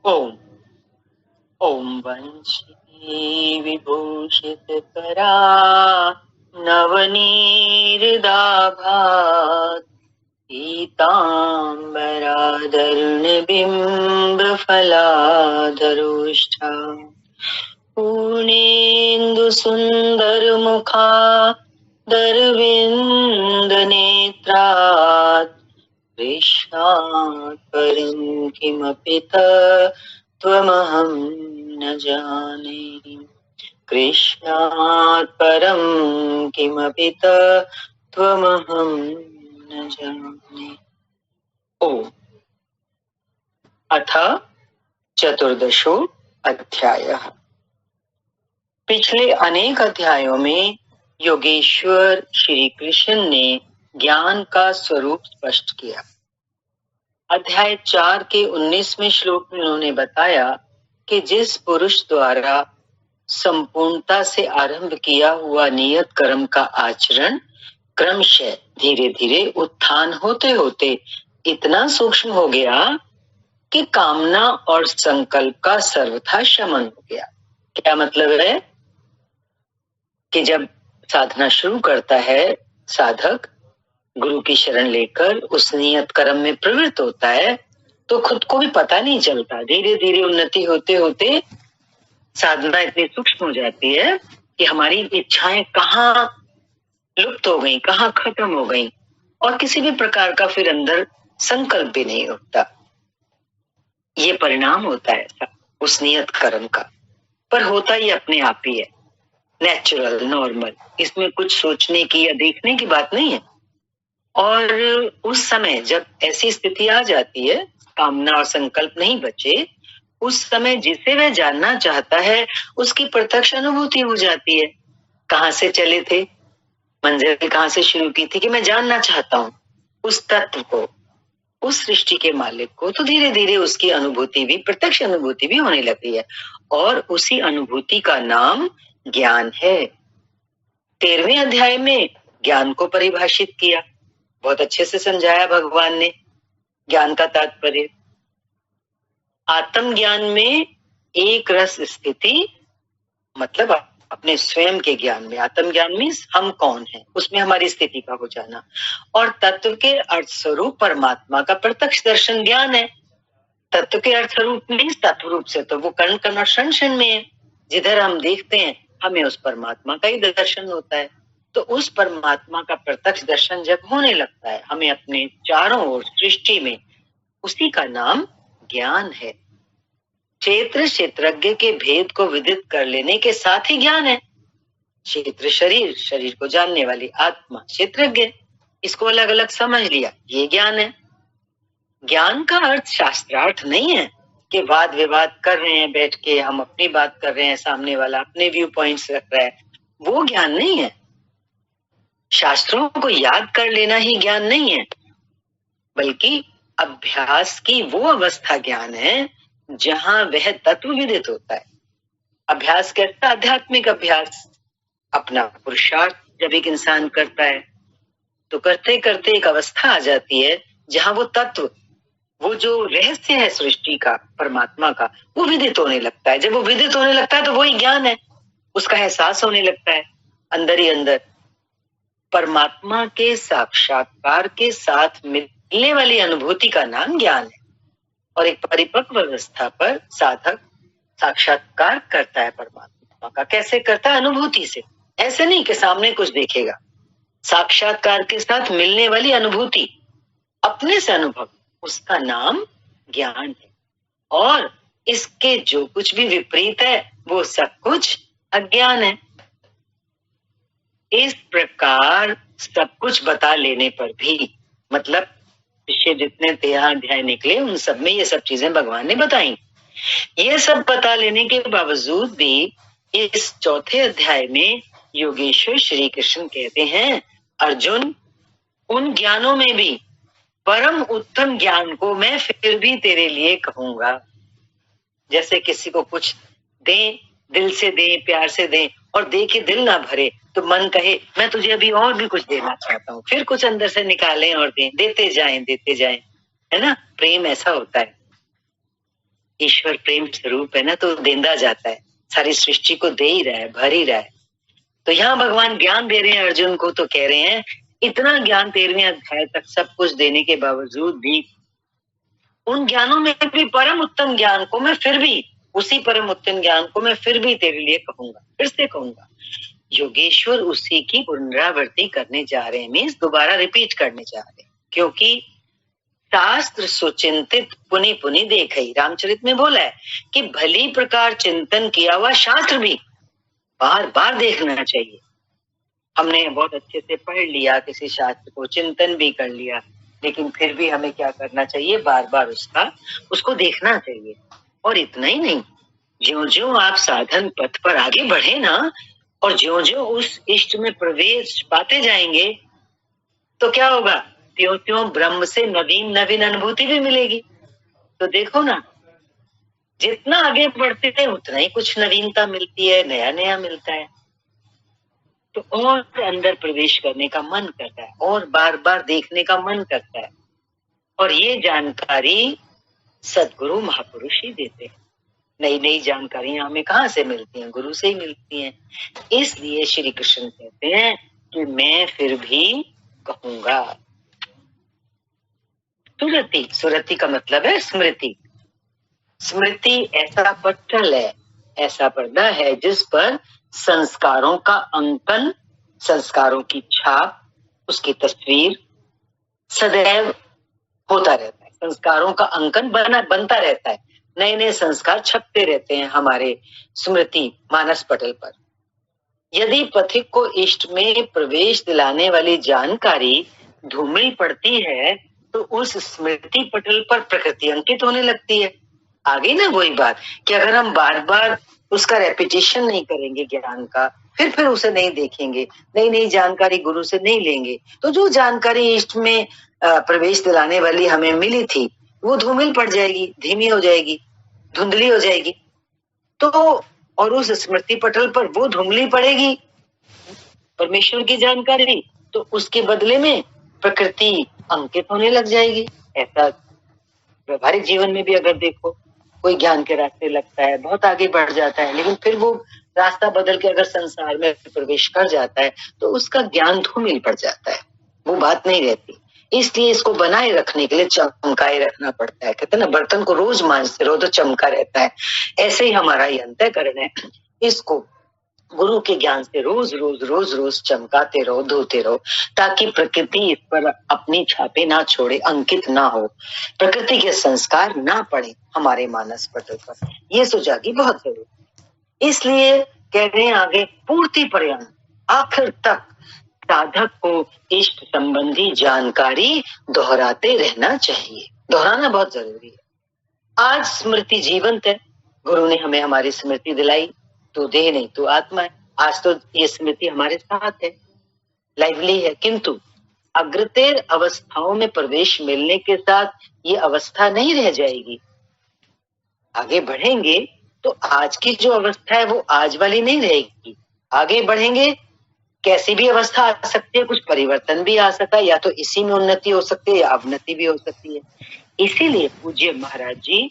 ओम ओम वंशी विभूषित करा नवनीरदाभात् पीताम्बराधरुणबिम्ब फलाधरोष्ठा पूर्णेन्दु सुन्दर मुखा दरविन्द नेत्रात् कृष्णात् परं किमपि तत्त्वमहं न जाने कृष्णात् परं किमपि तत्त्वमहं न जाने। ओम अथ चतुर्दशो अध्यायः। पिछले अनेक अध्यायों में योगेश्वर श्री कृष्ण ने ज्ञान का स्वरूप स्पष्ट किया। अध्याय 4 के 19वें श्लोक में उन्होंने बताया कि जिस पुरुष द्वारा संपूर्णता से आरंभ किया हुआ नियत कर्म का आचरण क्रमशः धीरे धीरे उत्थान होते होते इतना सूक्ष्म हो गया कि कामना और संकल्प का सर्वथा शमन हो गया। क्या मतलब है कि जब साधना शुरू करता है साधक गुरु की शरण लेकर उस नियत कर्म में प्रवृत्त होता है तो खुद को भी पता नहीं चलता। धीरे धीरे उन्नति होते होते साधना इतनी सूक्ष्म हो जाती है कि हमारी इच्छाएं कहाँ लुप्त हो गई, कहाँ खत्म हो गई और किसी भी प्रकार का फिर अंदर संकल्प भी नहीं होता। ये परिणाम होता है उस नियत कर्म का, पर होता ही अपने आप ही है, नेचुरल, नॉर्मल। इसमें कुछ सोचने की या देखने की बात नहीं है। और उस समय जब ऐसी स्थिति आ जाती है, कामना और संकल्प नहीं बचे, उस समय जिसे वह जानना चाहता है उसकी प्रत्यक्ष अनुभूति हो जाती है। कहाँ से चले थे, मंजिल कहाँ से शुरू की थी कि मैं जानना चाहता हूँ उस तत्व को, उस सृष्टि के मालिक को, तो धीरे धीरे उसकी अनुभूति भी, प्रत्यक्ष अनुभूति भी होने लगती है और उसी अनुभूति का नाम ज्ञान है। 13वें अध्याय में ज्ञान को परिभाषित किया, बहुत अच्छे से समझाया भगवान ने ज्ञान का तात्पर्य। आत्म ज्ञान में एक रस स्थिति, मतलब अपने स्वयं के ज्ञान में, आत्म ज्ञान में हम कौन हैं उसमें हमारी स्थिति का हो जाना, और तत्व के अर्थ स्वरूप परमात्मा का प्रत्यक्ष दर्शन ज्ञान है। तत्व के अर्थ स्वरूप में, तत्व रूप से तो वो कर्ण कर्ण और क्षण क्षण में है। जिधर हम देखते हैं हमें उस परमात्मा का ही दर्शन होता है। तो उस परमात्मा का प्रत्यक्ष दर्शन जब होने लगता है हमें अपने चारों ओर सृष्टि में, उसी का नाम ज्ञान है। क्षेत्र क्षेत्रज्ञ के भेद को विदित कर लेने के साथ ही ज्ञान है। क्षेत्र शरीर, शरीर को जानने वाली आत्मा क्षेत्रज्ञ, इसको अलग अलग समझ लिया, ये ज्ञान है। ज्ञान का अर्थ शास्त्रार्थ नहीं है कि वाद विवाद कर रहे हैं बैठ के, हम अपनी बात कर रहे हैं, सामने वाला अपने व्यू पॉइंट्स रख रहा है, वो ज्ञान नहीं है। शास्त्रों को याद कर लेना ही ज्ञान नहीं है, बल्कि अभ्यास की वो अवस्था ज्ञान है जहां वह तत्व विदित होता है। अभ्यास कैसा? आध्यात्मिक अभ्यास। अपना पुरुषार्थ जब एक इंसान करता है तो करते करते एक अवस्था आ जाती है जहां वो तत्व, वो जो रहस्य है सृष्टि का, परमात्मा का, वो विदित होने लगता है। जब वो विदित होने लगता है तो वही ज्ञान है, उसका एहसास होने लगता है अंदर ही अंदर। परमात्मा के साक्षात्कार के साथ मिलने वाली अनुभूति का नाम ज्ञान है। और एक परिपक्व अवस्था पर साधक साक्षात्कार करता है परमात्मा का। कैसे करता है? अनुभूति से। ऐसे नहीं कि सामने कुछ देखेगा, साक्षात्कार के साथ मिलने वाली अनुभूति, अपने से अनुभव, उसका नाम ज्ञान है। और इसके जो कुछ भी विपरीत है वो सब कुछ अज्ञान है। इस प्रकार सब कुछ बता लेने पर भी, मतलब पिछले जितने 13 अध्याय निकले उन सब में ये सब चीजें भगवान ने बताई। ये सब बता लेने के बावजूद भी इस चौथे अध्याय में योगेश्वर श्री कृष्ण कहते हैं, अर्जुन, उन ज्ञानों में भी परम उत्तम ज्ञान को मैं फिर भी तेरे लिए कहूंगा। जैसे किसी को कुछ दें, दिल से दें, प्यार से दें, और दे के दिल ना भरे तो मन कहे मैं तुझे अभी और भी कुछ देना चाहता हूँ, फिर कुछ अंदर से निकालें और दें, देते जाएं, है ना? प्रेम ऐसा होता है। ईश्वर प्रेम स्वरूप है ना, तो देंदा जाता है, सारी सृष्टि को दे ही रहा है, भर ही रहा है। तो यहाँ भगवान ज्ञान दे रहे हैं अर्जुन को, तो कह रहे हैं इतना ज्ञान 13वें अध्याय तक सब कुछ देने के बावजूद भी उन ज्ञानों में भी परम उत्तम ज्ञान को मैं फिर भी, उसी परम उत्तम ज्ञान को मैं फिर भी तेरे लिए कहूंगा, फिर से कहूंगा। योगेश्वर उसी की पुनरावृत्ति करने जा रहे हैं, मीन्स दोबारा रिपीट करने जा रहे हैं, क्योंकि शास्त्र सुचिंतित पुनि पुनि देखे, रामचरित में बोला है कि भली प्रकार चिंतन किया हुआ शास्त्र भी बार बार देखना चाहिए। हमने बहुत अच्छे से पढ़ लिया किसी शास्त्र को, चिंतन भी कर लिया, लेकिन फिर भी हमें क्या करना चाहिए, बार बार उसको देखना चाहिए। और इतना ही नहीं, ज्यों ज्यों आप साधन पथ पर आगे बढ़े ना, और ज्यों ज्यों उस इष्ट में प्रवेश पाते जाएंगे, तो क्या होगा, त्यों त्यों ब्रह्म से नवीन नवीन अनुभूति भी मिलेगी। तो देखो ना, जितना आगे बढ़ते थे उतना ही कुछ नवीनता मिलती है, नया नया मिलता है, तो और अंदर प्रवेश करने का मन करता है, और बार बार देखने का मन करता है। और ये जानकारी सद्गुरु महापुरुष ही देते हैं। नई नई जानकारियां हमें कहाँ से मिलती हैं, गुरु से ही मिलती हैं। इसलिए श्री कृष्ण कहते हैं कि मैं फिर भी कहूंगा। सुरति, सुरति का मतलब है स्मृति। स्मृति ऐसा पटल है, ऐसा पर्दा है जिस पर संस्कारों का अंकन, संस्कारों की छाप, उसकी तस्वीर सदैव होता रहता है। संस्कारों का अंकन बनता रहता है, नए नए संस्कार छपते रहते हैं हमारे स्मृति मानस पटल पर। यदि पथिक को इष्ट में प्रवेश दिलाने वाली जानकारी धूमिल पड़ती है, तो उस स्मृति पटल पर प्रकृति अंकित होने लगती है। आगे ना वही बात कि अगर हम बार बार उसका रेपिटेशन नहीं करेंगे ज्ञान का, फिर उसे नहीं देखेंगे, नई नई जानकारी गुरु से नहीं लेंगे, तो जो जानकारी इष्ट में प्रवेश दिलाने वाली हमें मिली थी, वो धूमिल पड़ जाएगी, धीमी हो जाएगी, धुंधली हो जाएगी। तो और उस स्मृति पटल पर वो धुंधली पड़ेगी परमेश्वर की जानकारी, तो उसके बदले में प्रकृति अंकित होने लग जाएगी। ऐसा व्यवहारिक जीवन में भी अगर देखो, कोई ज्ञान के रास्ते लगता है, बहुत आगे बढ़ जाता है, लेकिन फिर वो रास्ता बदल के अगर संसार में प्रवेश कर जाता है, तो उसका ज्ञान धूमिल पड़ जाता है, वो बात नहीं रहती। इसलिए इसको बनाए रखने के लिए चमकाए रखना पड़ता है। कहते हैं ना, बर्तन को रोज मांजते रहो तो चमका रहता है। ऐसे ही हमारा ये अंतःकरण है, इसको गुरु के ज्ञान से रोज रोज रोज रोज चमकाते रहो, धोते रहो, ताकि प्रकृति इस पर अपनी छापे ना छोड़े, अंकित ना हो, प्रकृति के संस्कार ना पड़े हमारे मानस पटल पर। ये सुजागी बहुत जरूरी। इसलिए कह रहे हैं आगे, पूर्ति पर्यंत, आखिर तक साधक को इष्ट संबंधी जानकारी दोहराते रहना चाहिए। दोहराना बहुत जरूरी है। आज स्मृति जीवंत है, गुरु ने हमें हमारी स्मृति दिलाई, तो देह नहीं तो आत्मा है। आज तो ये स्मृति हमारे साथ है, लाइवली है, किंतु अग्रतेर अवस्थाओं में प्रवेश मिलने के साथ ये अवस्था नहीं रह जाएगी। आगे बढ़ेंगे तो आज की जो अवस्था है वो आज वाली नहीं रहेगी। आगे बढ़ेंगे, कैसी भी अवस्था आ सकती है, कुछ परिवर्तन भी आ सकता है, या तो इसी में उन्नति हो सकती है या अवनति भी हो सकती है। इसीलिए पूज्य महाराज जी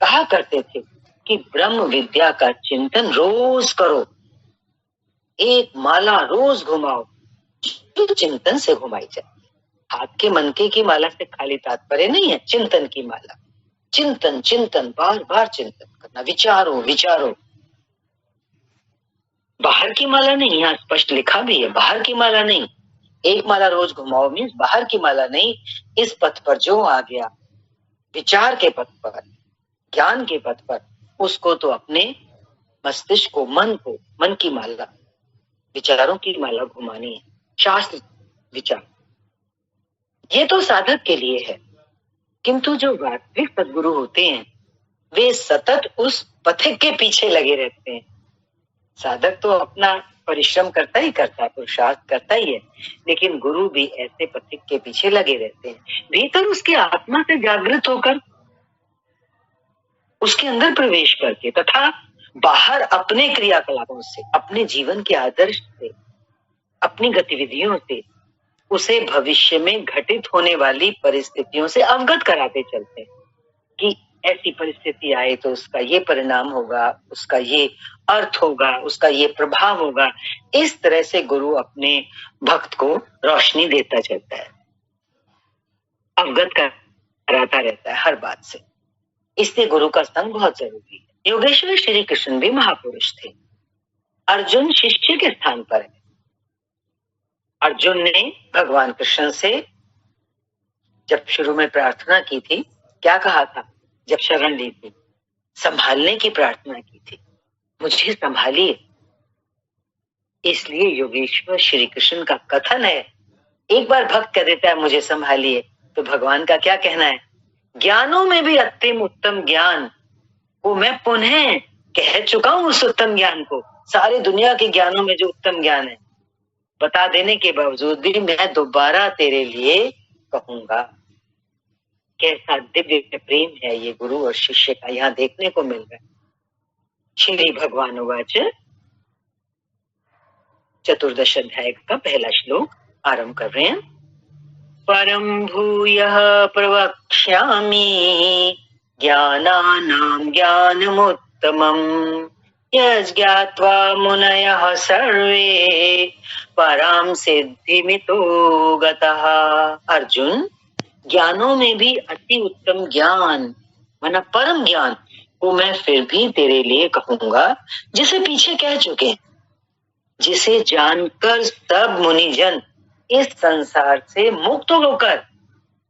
कहा करते थे कि ब्रह्म विद्या का चिंतन रोज करो, एक माला रोज घुमाओ, जो चिंतन से घुमाई जाती है। हाथ के मनके की माला से खाली तात्पर्य नहीं है, चिंतन की माला, चिंतन चिंतन, बार बार चिंतन करना, विचारो विचारो। बाहर की माला नहीं, यहाँ स्पष्ट लिखा भी है, बाहर की माला नहीं। एक माला रोज घुमाओ मीन्स बाहर की माला नहीं। इस पथ पर जो आ गया, विचार के पथ पर, ज्ञान के पथ पर, उसको तो अपने मस्तिष्क को, मन को, मन की माला, विचारों की माला घुमानी है। शास्त्र विचार, ये तो साधक के लिए है, किंतु जो वास्तविक सद्गुरु होते हैं वे सतत उस पथिक के पीछे लगे रहते हैं। साधक तो अपना परिश्रम करता ही करता है, पुरुषार्थ करता ही है, लेकिन गुरु भी ऐसे पथिक के पीछे लगे रहते हैं, भीतर उसकी आत्मा से जागृत होकर, उसके अंदर प्रवेश करके, तथा बाहर अपने क्रियाकलापों से, अपने जीवन के आदर्श से, अपनी गतिविधियों से उसे भविष्य में घटित होने वाली परिस्थितियों से अवगत कराते चलते हैं कि ऐसी परिस्थिति आए तो उसका ये परिणाम होगा, उसका ये अर्थ होगा, उसका ये प्रभाव होगा। इस तरह से गुरु अपने भक्त को रोशनी देता चलता है, अवगत कराता रहता है हर बात से। इसलिए गुरु का संग बहुत जरूरी है। योगेश्वर श्री कृष्ण भी महापुरुष थे। अर्जुन शिष्य के स्थान पर है। अर्जुन ने भगवान कृष्ण से जब शुरू में प्रार्थना की थी, क्या कहा था? जब शरण ली थी, संभालने की प्रार्थना की थी, मुझे संभालिए। इसलिए योगेश्वर श्री कृष्ण का कथन है, एक बार भक्त कह देता है मुझे संभालिए, तो भगवान का क्या कहना है? ज्ञानों में भी अत्यंत उत्तम ज्ञान को मैं पुनः कह चुका हूं। उस उत्तम ज्ञान को, सारी दुनिया के ज्ञानों में जो उत्तम ज्ञान है, बता देने के बावजूद भी मैं दोबारा तेरे लिए कहूंगा। कैसा दिव्य प्रेम है ये गुरु और शिष्य का, यहाँ देखने को मिल रहा है। श्री भगवान उवाच, चतुर्दश अध्याय का पहला श्लोक आरंभ कर रहे हैं। परम भूयः प्रवक्ष्यामि ज्ञानानां ज्ञानमुत्तमम् यज्ञात्वा मुनयः सर्वे परां सिद्धिमितो गतः। अर्जुन, ज्ञानों में भी अति उत्तम ज्ञान माना परम ज्ञान को मैं फिर भी तेरे लिए कहूंगा, जिसे पीछे कह चुके, जिसे जानकर सब मुनिजन इस संसार से मुक्त होकर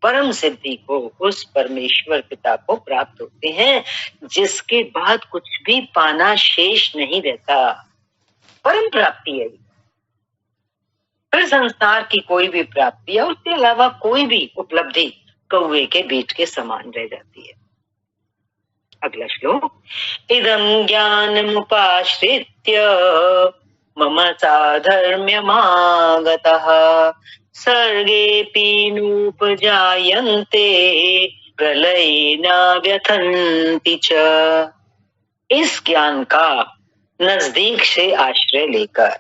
परम सिद्धि को, उस परमेश्वर पिता को प्राप्त होते हैं, जिसके बाद कुछ भी पाना शेष नहीं रहता। परम प्राप्ति है। फिर संसार की कोई भी प्राप्ति या उसके अलावा कोई भी उपलब्धि कौवे के बीज के समान रह जाती है। अगला श्लोक, इदं ज्ञानमुपाश्रित्य मम साधर्म्यमागतः सर्गेऽपि नोपजायन्ते प्रलये न व्यथन्ति च। इस ज्ञान का नजदीक से आश्रय लेकर,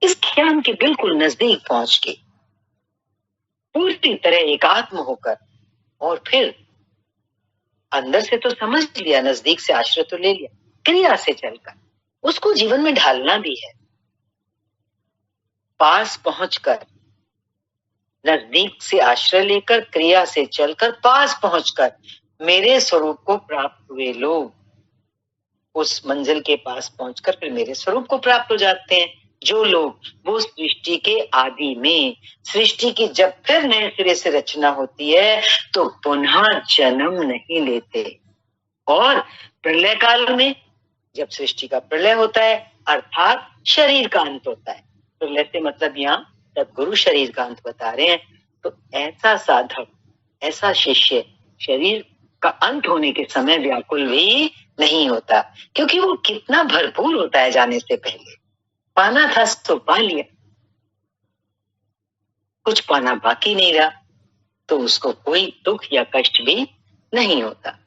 इस ज्ञान के बिल्कुल नजदीक पहुंच के, पूरी तरह एकात्म होकर, और फिर अंदर से तो समझ लिया, नजदीक से आश्रय तो ले लिया, क्रिया से चलकर उसको जीवन में ढालना भी है। पास पहुंचकर, नजदीक से आश्रय लेकर, क्रिया से चलकर, पास पहुंचकर मेरे स्वरूप को प्राप्त हुए लोग उस मंजिल के पास पहुंचकर फिर मेरे स्वरूप को प्राप्त हो जाते हैं। जो लोग वो सृष्टि के आदि में, सृष्टि की जब फिर नए सिरे से रचना होती है तो पुनः जन्म नहीं लेते, और प्रलय काल में जब सृष्टि का प्रलय होता है अर्थात शरीर का अंत होता है, प्रलय से मतलब यहाँ सद्गुरु शरीर का अंत बता रहे हैं, तो ऐसा साधक, ऐसा शिष्य शरीर का अंत होने के समय व्याकुल भी नहीं होता, क्योंकि वो कितना भरपूर होता है। जाने से पहले पाना था तो पा लिया, कुछ पाना बाकी नहीं रहा तो उसको कोई दुख या कष्ट भी नहीं होता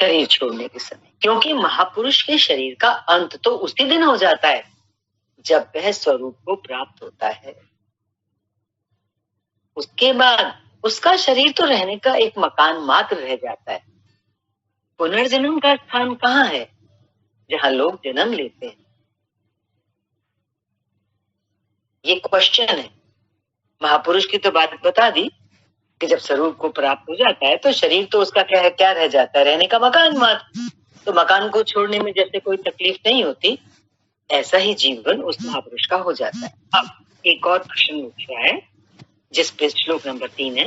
शरीर छोड़ने के समय, क्योंकि महापुरुष के शरीर का अंत तो उसी दिन हो जाता है जब वह स्वरूप को प्राप्त होता है। उसके बाद उसका शरीर तो रहने का एक मकान मात्र रह जाता है। पुनर्जन्म का स्थान कहाँ है? जहां लोग जन्म लेते हैं। ये क्वेश्चन है। महापुरुष की तो बात बता दी कि जब स्वरूप को प्राप्त हो जाता है तो शरीर तो उसका क्या है, क्या रह जाता है? रहने का मकान मात्र। तो मकान को छोड़ने में जैसे कोई तकलीफ नहीं होती, ऐसा ही जीवन उस महापुरुष का हो जाता है। अब एक और प्रश्न उठ रहा है जिस पे श्लोक नंबर 3 है।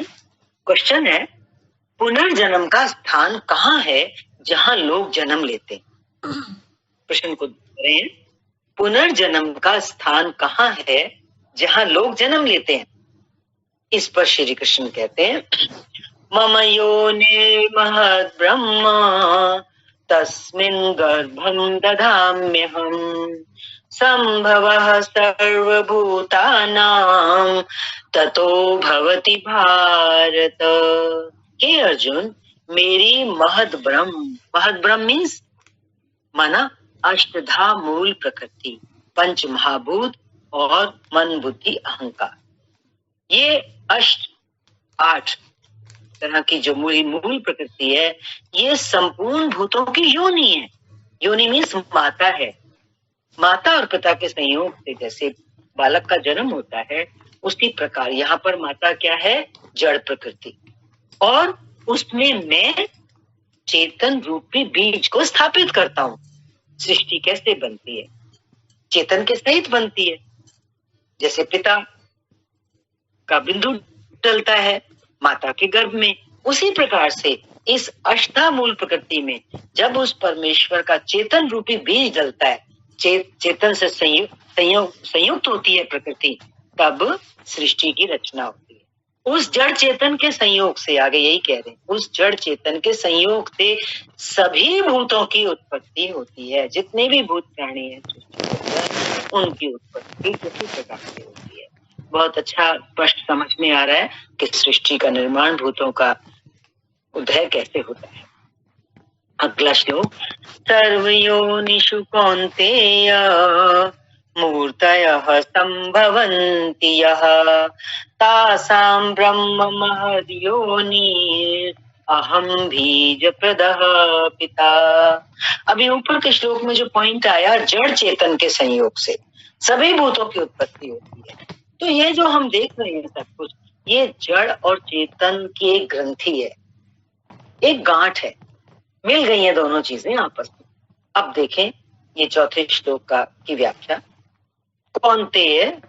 क्वेश्चन है, पुनर्जन्म का स्थान कहाँ है जहां लोग जन्म लेते हैं? प्रश्न को रहे हैं, पुनर्जन्म का स्थान कहाँ है जहां लोग जन्म लेते हैं? इस पर श्री कृष्ण कहते हैं, मम योनिर्महद् ब्रह्म तस्मिन् गर्भं दधाम्यहम् संभवः सर्वभूतानां ततो भवति भारत। हे अर्जुन, मेरी महद् ब्रह्म मीन्स माना अष्टधा मूल प्रकृति, पंच महाभूत और मन बुद्धि अहंकार, ये 8 तरह की जो मूल प्रकृति है, ये संपूर्ण भूतों की योनि है। योनि मीन्स माता है। माता और पिता के संयोग से जैसे बालक का जन्म होता है, उसी प्रकार यहाँ पर माता क्या है? जड़ प्रकृति। और उसमें मैं चेतन रूपी बीज को स्थापित करता हूं। सृष्टि कैसे बनती है? चेतन के सहित बनती है। जैसे पिता का बिंदु डलता है माता के गर्भ में, उसी प्रकार से इस अष्टा मूल प्रकृति में जब उस परमेश्वर का चेतन रूपी बीज डलता है, चेतन से संयुक्त होती है प्रकृति, तब सृष्टि की रचना होती है। उस जड़ चेतन के संयोग से, आगे यही कह रहे हैं, उस जड़ चेतन के संयोग से सभी भूतों की उत्पत्ति होती है। जितने भी भूत प्राणी हैं उनकी उत्पत्ति किसी प्रकार से होती है। बहुत अच्छा स्पष्ट समझ में आ रहा है कि सृष्टि का निर्माण, भूतों का उदय कैसे होता है। अगला श्लोक, सर्वयोनिषु कौन्तेय मूर्तयः संभवन्ति यः तासां ब्रह्म महद्योनिः अहम बीज प्रदः पिता। अभी ऊपर के श्लोक में जो पॉइंट आया, जड़ चेतन के संयोग से सभी भूतों की उत्पत्ति होती है। तो ये जो हम देख रहे हैं सब कुछ, ये जड़ और चेतन की एक ग्रंथि है, एक गांठ है, मिल गई है दोनों चीजें आपस में। अब देखें ये चौथे श्लोक की व्याख्या। कौन्तेय,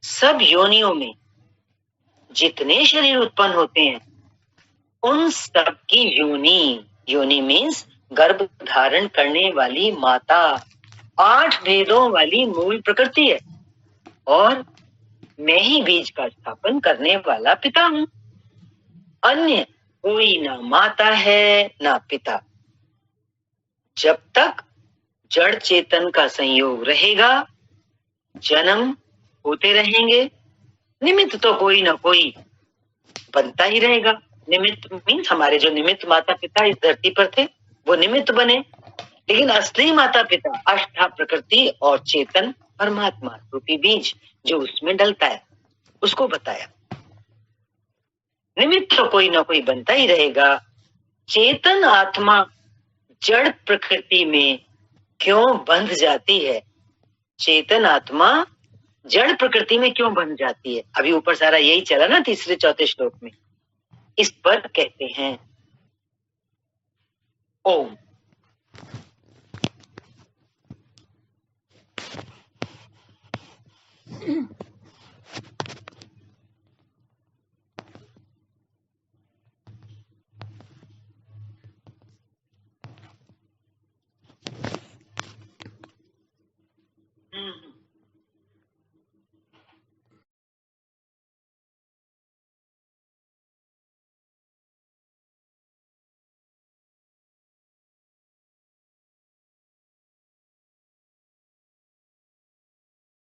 सब योनियों में जितने शरीर उत्पन्न होते हैं, उन सब की योनि मीन्स गर्भ धारण करने वाली माता, 8 भेदों वाली मूल प्रकृति है। और मैं ही बीज का स्थापन करने वाला पिता हूं। अन्य कोई ना माता है ना पिता। जब तक जड़ चेतन का संयोग रहेगा, जन्म होते रहेंगे, निमित्त तो कोई ना कोई बनता ही रहेगा। निमित्त मीन्स हमारे जो निमित्त माता पिता इस धरती पर थे, वो निमित्त बने, लेकिन असली माता पिता अष्टा प्रकृति और चेतन परमात्मा रूपी बीज जो उसमें डलता है, उसको बताया। निमित्त तो कोई ना कोई बनता ही रहेगा। चेतन आत्मा जड़ प्रकृति में क्यों बंध जाती है? चेतन आत्मा जड़ प्रकृति में क्यों बंध जाती है? अभी ऊपर सारा यही चला ना तीसरे चौथे श्लोक में। इस पर कहते हैं ओम।